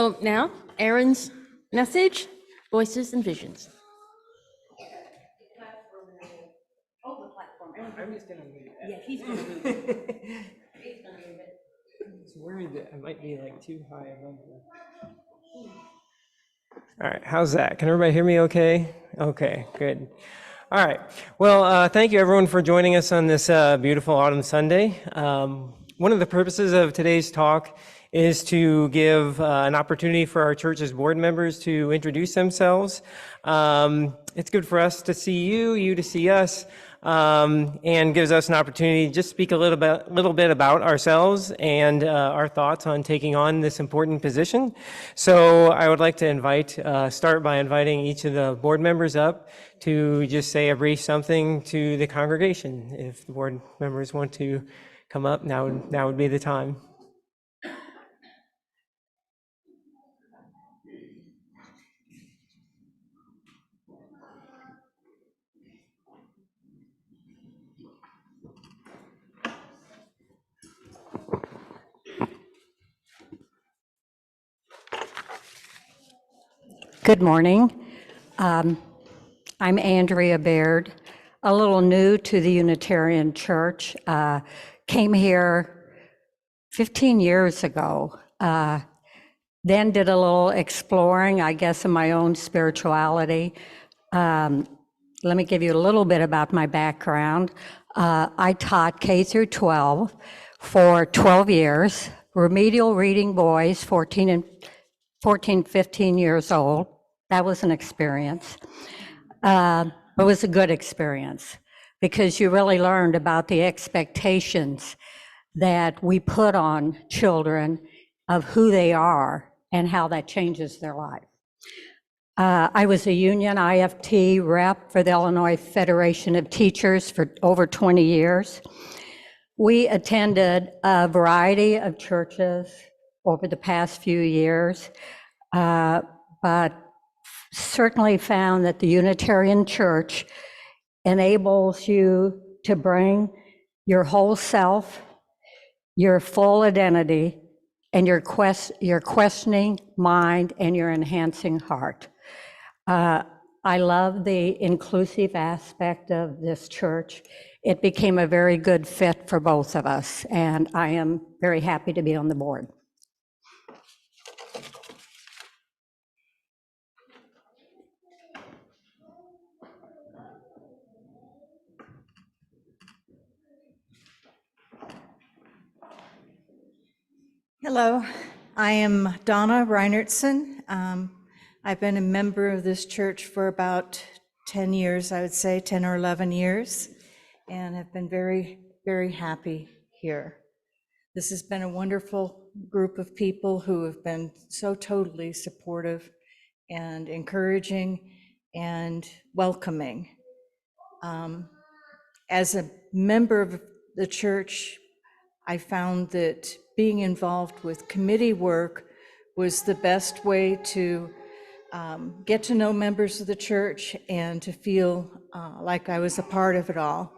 So now, Aaron's message, Voices and Visions. Oh, the platform. I'm just gonna move that. Yeah, he's gonna move it. He's gonna move it. I was worried that I might be like too high above the. All right, how's that? Can everybody hear me okay? Okay, good. All right. Well, thank you everyone for joining us on this beautiful autumn Sunday. One of the purposes of today's talk is to give an opportunity for our church's board members to introduce themselves. It's good for us to see you to see us, and gives us an opportunity to just speak a little bit about ourselves and our thoughts on taking on this important position. So I would like to start by inviting each of the board members up to just say a brief something to the congregation. If the board members want to come up, now would be the time. Good morning. I'm Andrea Baird, a little new to the Unitarian Church. Came here 15 years ago. Then did a little exploring, I guess, in my own spirituality. Let me give you a little bit about my background. I taught K through 12 for 12 years, remedial reading boys, 14, 15 years old. That was an experience. It was a good experience because you really learned about the expectations that we put on children of who they are and how that changes their life. I was a union IFT rep for the Illinois Federation of Teachers for over 20 years. We attended a variety of churches over the past few years, but certainly found that the Unitarian Church enables you to bring your whole self, your full identity, and your questioning mind and your enhancing heart. I love the inclusive aspect of this church. It became a very good fit for both of us, and I am very happy to be on the board. Hello, I am Donna Reinertson. I've been a member of this church for about 10 years, I would say 10 or 11 years, and have been very, very happy here. This has been a wonderful group of people who have been so totally supportive and encouraging and welcoming. As a member of the church, I found that being involved with committee work was the best way to get to know members of the church and to feel like I was a part of it all.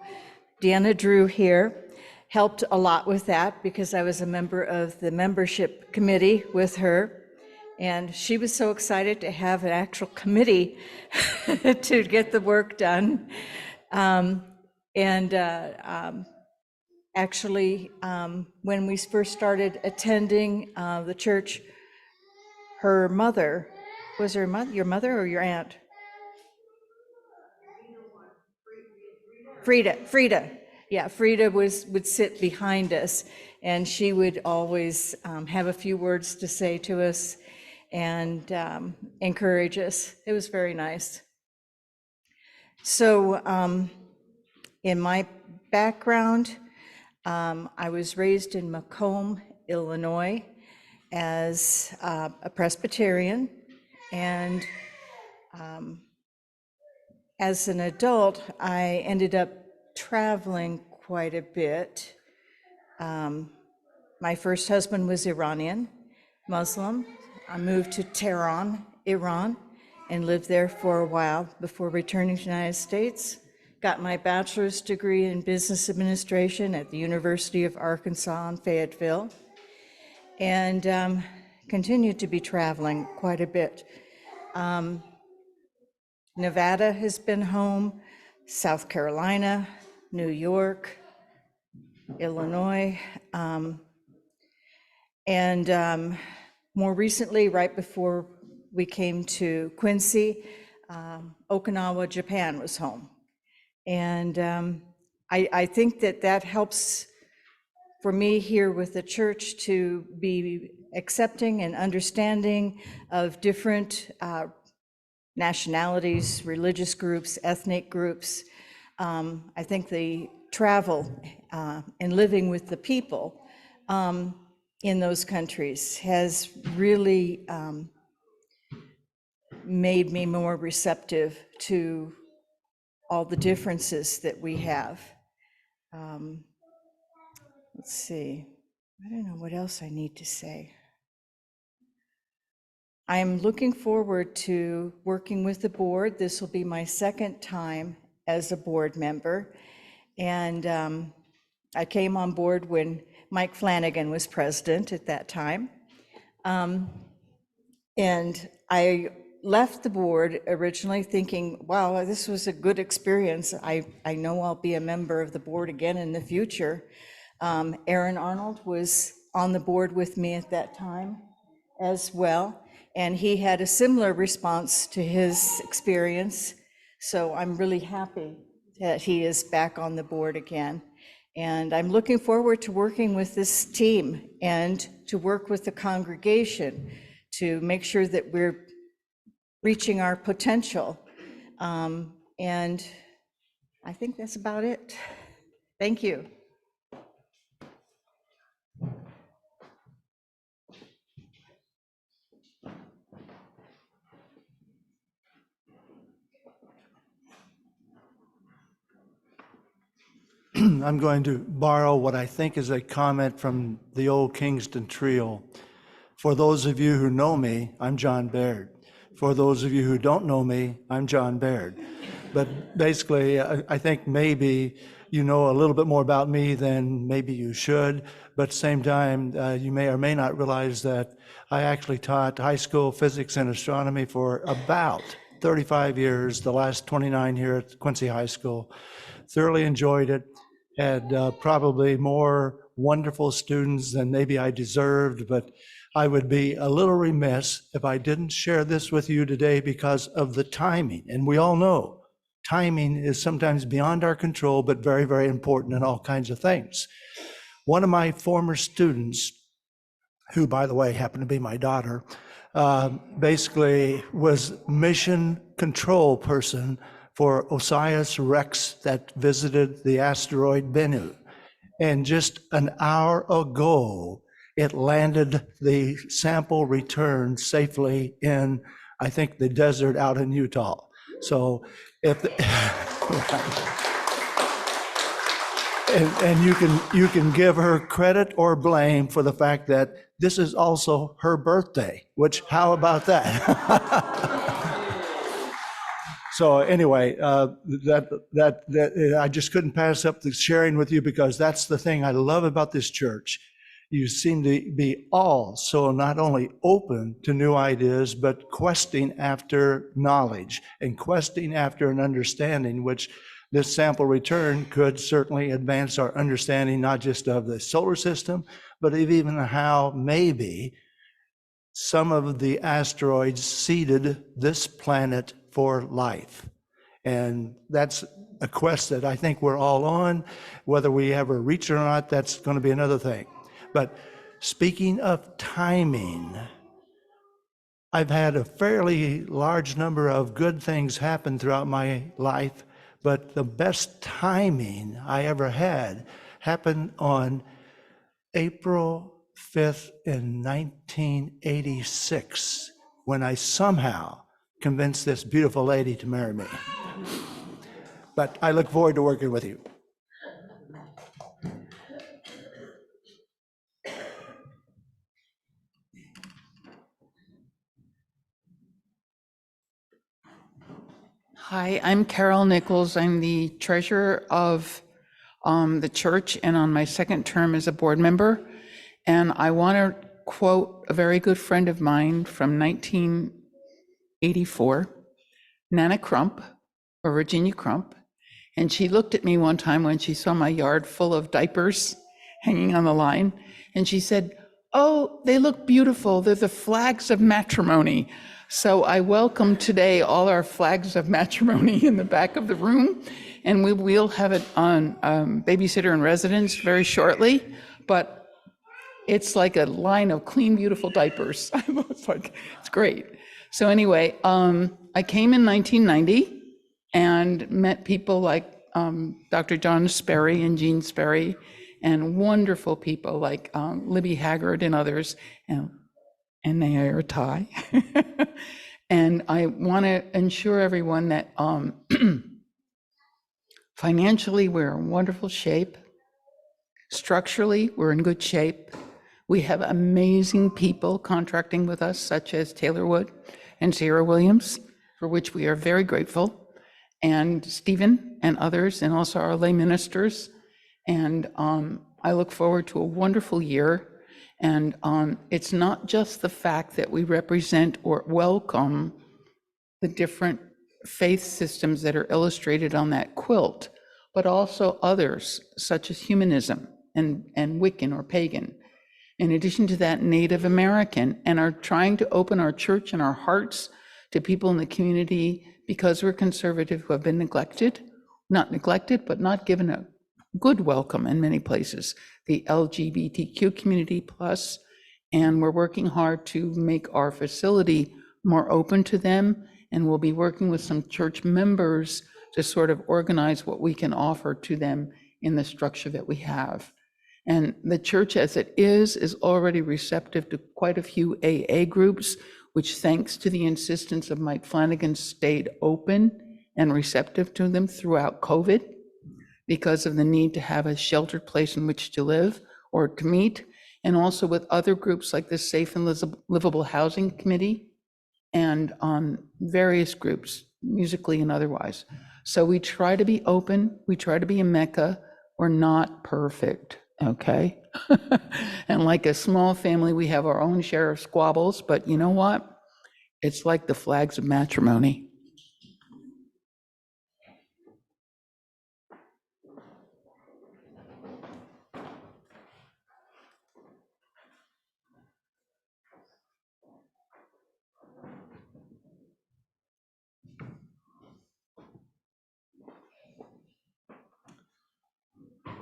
Deanna Drew here helped a lot with that because I was a member of the membership committee with her, and she was so excited to have an actual committee to get the work done. Actually, when we first started attending the church, her mother, was her mother, your mother or your aunt? Frida. Yeah, Frida would sit behind us, and she would always have a few words to say to us and encourage us. It was very nice. So in my background, I was raised in Macomb, Illinois, as a Presbyterian, and as an adult, I ended up traveling quite a bit. My first husband was Iranian, Muslim. I moved to Tehran, Iran, and lived there for a while before returning to the United States. Got my bachelor's degree in business administration at the University of Arkansas in Fayetteville, and continue to be traveling quite a bit. Nevada has been home, South Carolina, New York, Illinois, and more recently, right before we came to Quincy, Okinawa, Japan was home. And I think that helps for me here with the church to be accepting and understanding of different nationalities, religious groups, ethnic groups. I think the travel and living with the people in those countries has really made me more receptive to all the differences that we have. Let's see, I don't know what else I need to say. I'm looking forward to working with the board. This will be my second time as a board member. And I came on board when Mike Flanagan was president at that time. And I left the board originally thinking, wow, this was a good experience. I know I'll be a member of the board again in the future. Aaron Arnold was on the board with me at that time as well, and he had a similar response to his experience. So I'm really happy that he is back on the board again. And I'm looking forward to working with this team and to work with the congregation to make sure that we're reaching our potential. And I think that's about it. Thank you. I'm going to borrow what I think is a comment from the old Kingston Trio. For those of you who know me, I'm John Baird. For those of you who don't know me, I'm John Baird. But basically, I think maybe you know a little bit more about me than maybe you should, but at the same time, you may or may not realize that I actually taught high school physics and astronomy for about 35 years, the last 29 here at Quincy High School. Thoroughly enjoyed it. Had probably more wonderful students than maybe I deserved, but I would be a little remiss if I didn't share this with you today because of the timing. And we all know timing is sometimes beyond our control, but very, very important in all kinds of things. One of my former students, who by the way happened to be my daughter, basically was mission control person for OSIRIS-REx that visited the asteroid Bennu. And just an hour ago, it landed, the sample returned safely in, I think, the desert out in Utah. So if and you can give her credit or blame for the fact that this is also her birthday, which, how about that? So anyway, I just couldn't pass up the sharing with you because that's the thing I love about this church. You seem to be all so not only open to new ideas, but questing after knowledge and questing after an understanding, which this sample return could certainly advance our understanding, not just of the solar system, but of even how maybe some of the asteroids seeded this planet for life. And that's a quest that I think we're all on. Whether we ever reach it or not, that's going to be another thing. But speaking of timing, I've had a fairly large number of good things happen throughout my life, but the best timing I ever had happened on April 5th in 1986, when I somehow convinced this beautiful lady to marry me. But I look forward to working with you. Hi, I'm Carol Nichols. I'm the treasurer of the church and on my second term as a board member. And I want to quote a very good friend of mine from 1984, Nana Crump, or Virginia Crump. And she looked at me one time when she saw my yard full of diapers hanging on the line. And she said, "Oh, they look beautiful. They're the flags of matrimony." So I welcome today all our flags of matrimony in the back of the room. And we will have it on Babysitter in Residence very shortly. But it's like a line of clean, beautiful diapers. It's like, it's great. So anyway, I came in 1990 and met people like Dr. John Sperry and Jean Sperry, and wonderful people like Libby Haggard and others, and Nair Tai. And I want to ensure everyone that financially we're in wonderful shape. Structurally, we're in good shape. We have amazing people contracting with us, such as Taylor Wood and Sarah Williams, for which we are very grateful, and Stephen and others, and also our lay ministers. And I look forward to a wonderful year. And it's not just the fact that we represent or welcome the different faith systems that are illustrated on that quilt, but also others, such as humanism and Wiccan or pagan. In addition to that, Native American, and are trying to open our church and our hearts to people in the community because we're conservative who have been neglected, not neglected, but not given a good welcome in many places, the LGBTQ community plus, and we're working hard to make our facility more open to them, and we'll be working with some church members to sort of organize what we can offer to them in the structure that we have. And the church as it is already receptive to quite a few AA groups, which, thanks to the insistence of Mike Flanagan, stayed open and receptive to them throughout COVID because of the need to have a sheltered place in which to live or to meet, and also with other groups like the Safe and Livable Housing Committee and various groups, musically and otherwise. So we try to be open, we try to be a Mecca. We're not perfect, okay? And like a small family, we have our own share of squabbles, but you know what? It's like the flags of matrimony.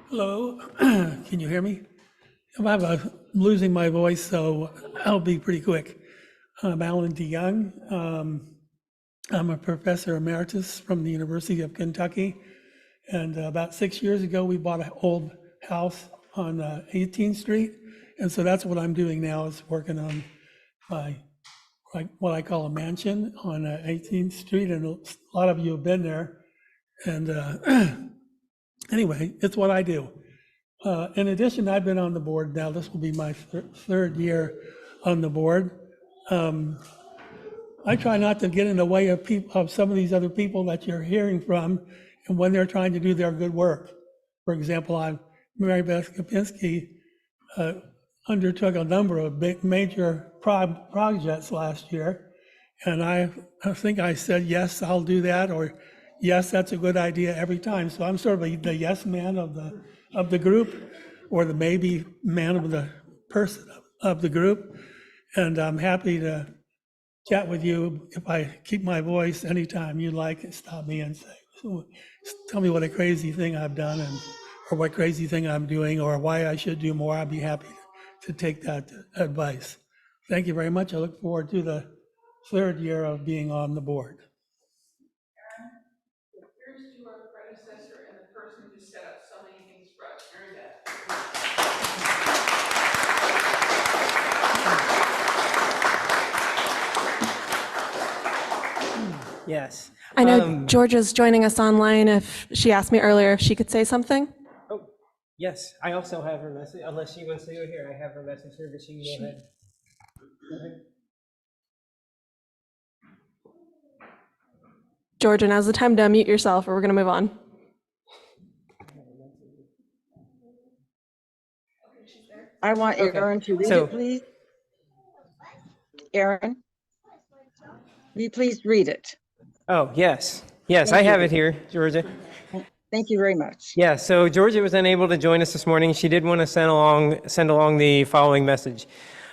Hello, can you hear me? I'm losing my voice, so I'll be pretty quick. I'm Alan DeYoung. I'm a professor emeritus from the University of Kentucky. And about 6 years ago, we bought an old house on 18th Street. And so that's what I'm doing now, is working on what I call a mansion on 18th Street. And a lot of you have been there. And anyway, it's what I do. In addition, I've been on the board now. This will be my third year on the board. I try not to get in the way of some of these other people that you're hearing from, and when they're trying to do their good work. For example, Mary Beth Kapinski undertook a number of big major projects last year, and I think I said, yes, I'll do that, or yes, that's a good idea every time. So I'm sort of the yes man of the group, or the maybe man of the person of the group. And I'm happy to chat with you if I keep my voice anytime you'd like. Stop me and say, tell me what a crazy thing I've done, or what crazy thing I'm doing, or why I should do more. I'd be happy to take that advice. Thank you very much. I look forward to the third year of being on the board. Here's to our predecessor and the person who set up so many things for us. Mary Beth. Yes. I know Georgia's joining us online. If she asked me earlier if she could say something. Oh, yes. I also have her message, unless she wants to go here. I have her message here, but she can go ahead. Go ahead. Georgia, now's the time to unmute yourself, or we're going to move on. I want Aaron to read it, please. Aaron, will you please read it? Oh, yes. Yes, I Thank have you. it here, Georgia. Thank you very much. Yeah, so Georgia was unable to join us this morning. She did want to send along the following message.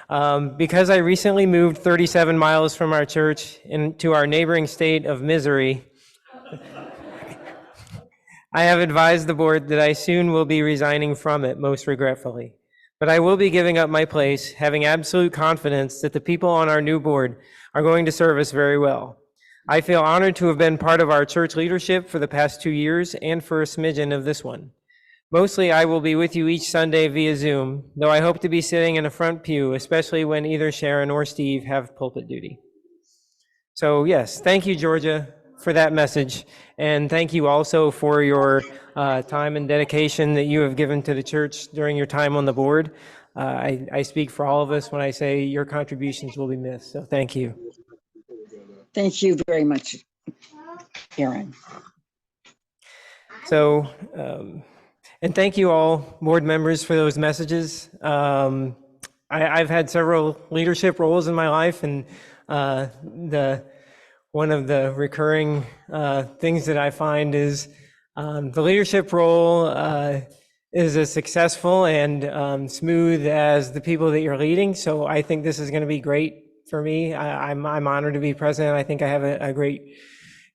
Because I recently moved 37 miles from our church into our neighboring state of Missouri, I have advised the board that I soon will be resigning from it, most regretfully. But I will be giving up my place, having absolute confidence that the people on our new board are going to serve us very well. I feel honored to have been part of our church leadership for the past 2 years and for a smidgen of this one. Mostly I will be with you each Sunday via Zoom, though I hope to be sitting in a front pew, especially when either Sharon or Steve have pulpit duty. So yes, thank you, Georgia, for that message. And thank you also for your time and dedication that you have given to the church during your time on the board. I speak for all of us when I say your contributions will be missed. So thank you. Thank you very much, Aaron. So, and thank you all board members for those messages. I've had several leadership roles in my life, and one of the recurring things that I find is the leadership role is as successful and smooth as the people that you're leading. So I think this is going to be great for me. I'm honored to be president. I think I have a great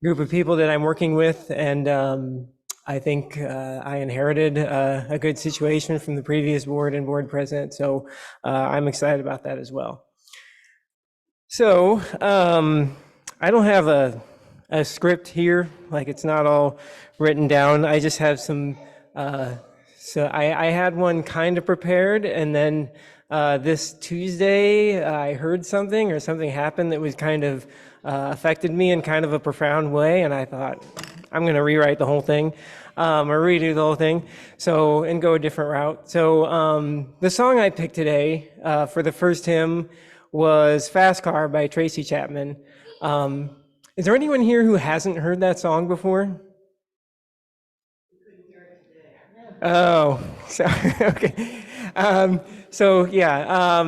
group of people that I'm working with, and I think I inherited a good situation from the previous board and board president. So I'm excited about that as well. So I don't have a script here, like it's not all written down. I just have some, so I had one kind of prepared, and then this Tuesday I heard something or something happened that was kind of affected me in kind of a profound way, and I thought, I'm gonna rewrite the whole thing, or redo the whole thing, so, and go a different route. So the song I picked today for the first hymn was Fast Car by Tracy Chapman. Is there anyone here who hasn't heard that song before? Oh, sorry, okay. So yeah,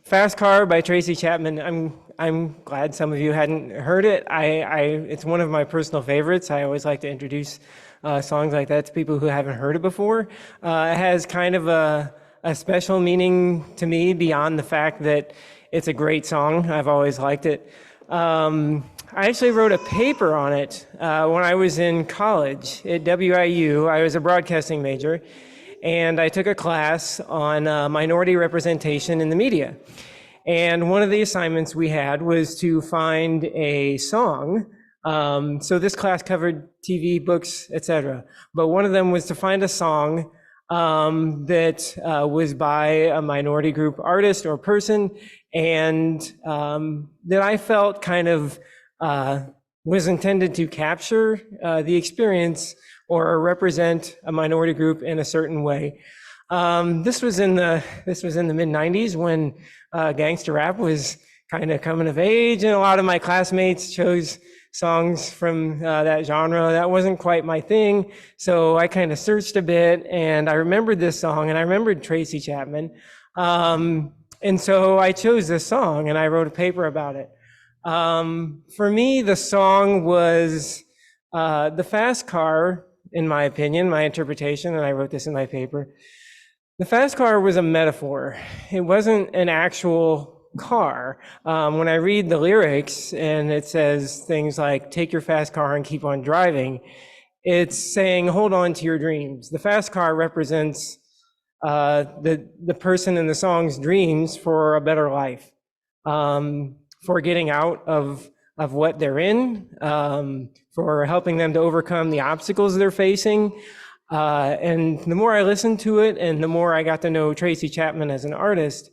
Fast Car by Tracy Chapman. I'm glad some of you hadn't heard it. It's one of my personal favorites. I always like to introduce songs like that to people who haven't heard it before. It has kind of a special meaning to me beyond the fact that it's a great song. I've always liked it. I actually wrote a paper on it when I was in college at WIU. I was a broadcasting major, and I took a class on minority representation in the media. And one of the assignments we had was to find a song. So this class covered TV, books, etc. But one of them was to find a song that was by a minority group artist or person, and that I felt kind of was intended to capture the experience or represent a minority group in a certain way. This was in the mid-90s when gangster rap was kind of coming of age, and a lot of my classmates chose songs from that genre. That wasn't quite my thing, so I kind of searched a bit, and I remembered this song, and I remembered Tracy Chapman, and so I chose this song, and I wrote a paper about it. For me, the song was the fast car, in my opinion, my interpretation, and I wrote this in my paper. The fast car was a metaphor. It wasn't an actual car. When I read the lyrics and it says things like, take your fast car and keep on driving, it's saying, hold on to your dreams. The fast car represents the person in the song's dreams for a better life, for getting out of what they're in, for helping them to overcome the obstacles they're facing. And the more I listened to it and the more I got to know Tracy Chapman as an artist,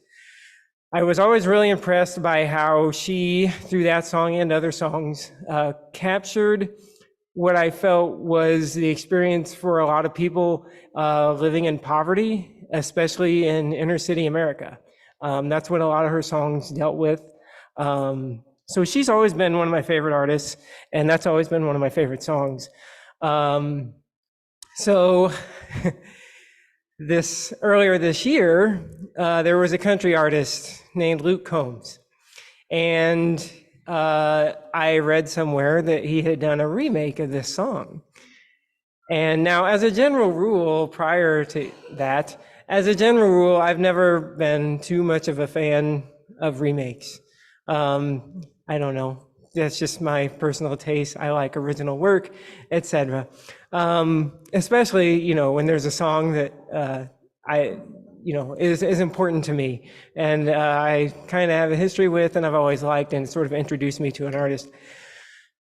I was always really impressed by how she, through that song and other songs, captured what I felt was the experience for a lot of people living in poverty, especially in inner city America. That's what a lot of her songs dealt with. So she's always been one of my favorite artists, and that's always been one of my favorite songs. So earlier this year, there was a country artist named Luke Combs. And I read somewhere that he had done a remake of this song. And now, as a general rule, prior to that, as a general rule, I've never been too much of a fan of remakes. I don't know. That's just my personal taste. I like original work, etc. Especially, you know, when there's a song that is important to me, and I kind of have a history with, and I've always liked, and sort of introduced me to an artist.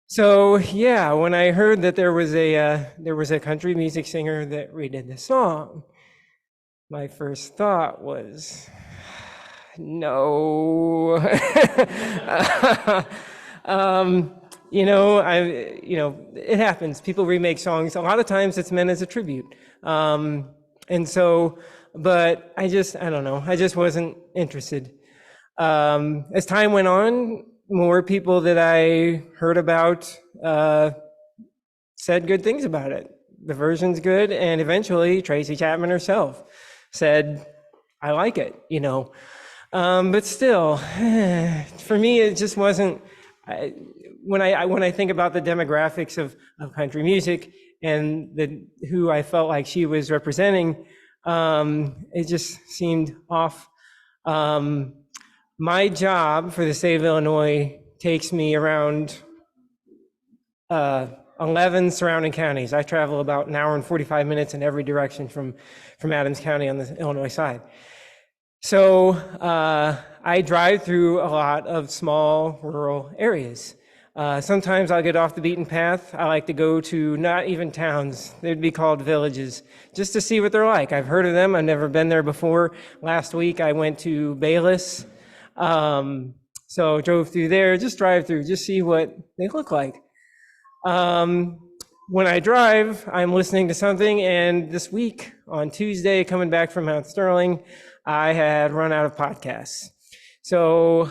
So yeah, when I heard that there was a country music singer that redid the song, my first thought was, no. It happens. People remake songs. A lot of times it's meant as a tribute. And so, but I don't know. I just wasn't interested. As time went on, more people that I heard about said good things about it. The version's good, and eventually Tracy Chapman herself said, I like it, you know. But still, for me, it just wasn't. When I think about the demographics of country music and who I felt like she was representing, it just seemed off. My job for the state of Illinois takes me around 11 surrounding counties. I travel about an hour and 45 minutes in every direction from Adams County on the Illinois side. So I drive through a lot of small rural areas. Sometimes I'll get off the beaten path. I like to go to not even towns, they'd be called villages, just to see what they're like. I've heard of them, I've never been there before. Last week I went to Bayless, so drove through there, just drive through, just see what they look like. When I drive, I'm listening to something, and this week on Tuesday, coming back from Mount Sterling, I had run out of podcasts. So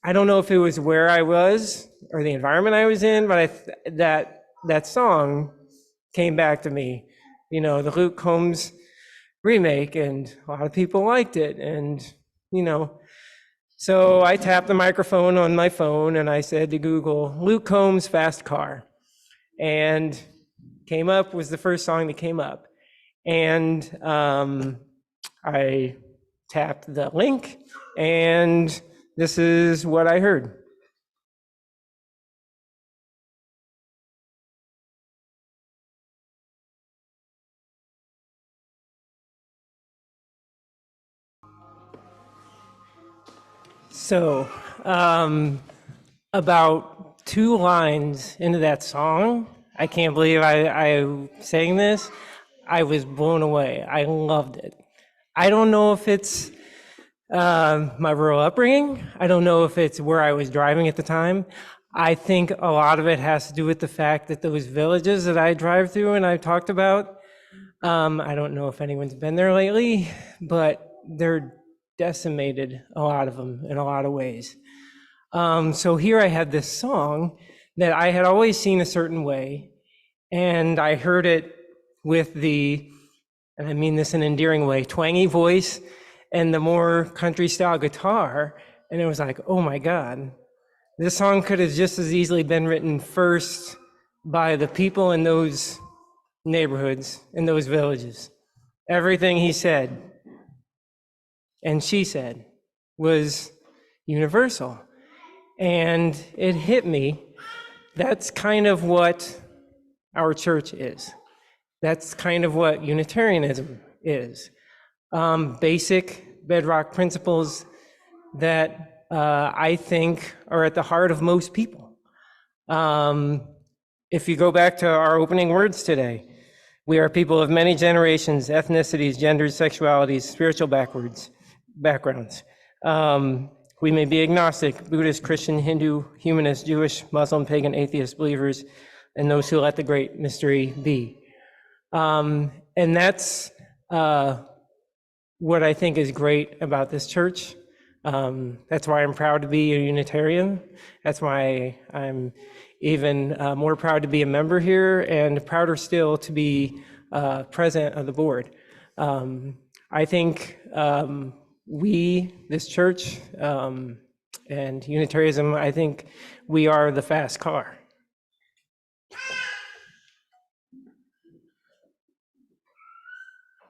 I don't know if it was where I was or the environment I was in, but that song came back to me. You know, the Luke Combs remake, and a lot of people liked it, and you know. So I tapped the microphone on my phone and I said to Google, Luke Combs Fast Car. And was the first song that came up. And I tapped the link, and this is what I heard. So, about 2 lines into that song, I can't believe I sang this. I was blown away. I loved it. I don't know if it's my rural upbringing. I don't know if it's where I was driving at the time. I think a lot of it has to do with the fact that those villages that I drive through and I talked about, I don't know if anyone's been there lately, but they're decimated, a lot of them, in a lot of ways. So here I had this song that I had always seen a certain way, and I heard it with and I mean this in an endearing way, twangy voice and the more country style guitar, and it was like, oh my God, this song could have just as easily been written first by the people in those neighborhoods, in those villages. Everything he said and she said was universal. And it hit me. That's kind of what our church is. That's kind of what Unitarianism is. Basic bedrock principles that I think are at the heart of most people. If you go back to our opening words today, we are people of many generations, ethnicities, genders, sexualities, spiritual backgrounds. We may be agnostic, Buddhist, Christian, Hindu, humanist, Jewish, Muslim, pagan, atheist, believers, and those who let the great mystery be. And that's what I think is great about this church. That's why I'm proud to be a Unitarian. That's why I'm even more proud to be a member here, and prouder still to be president of the board. I think this church, And Unitarianism, I think we are the fast car.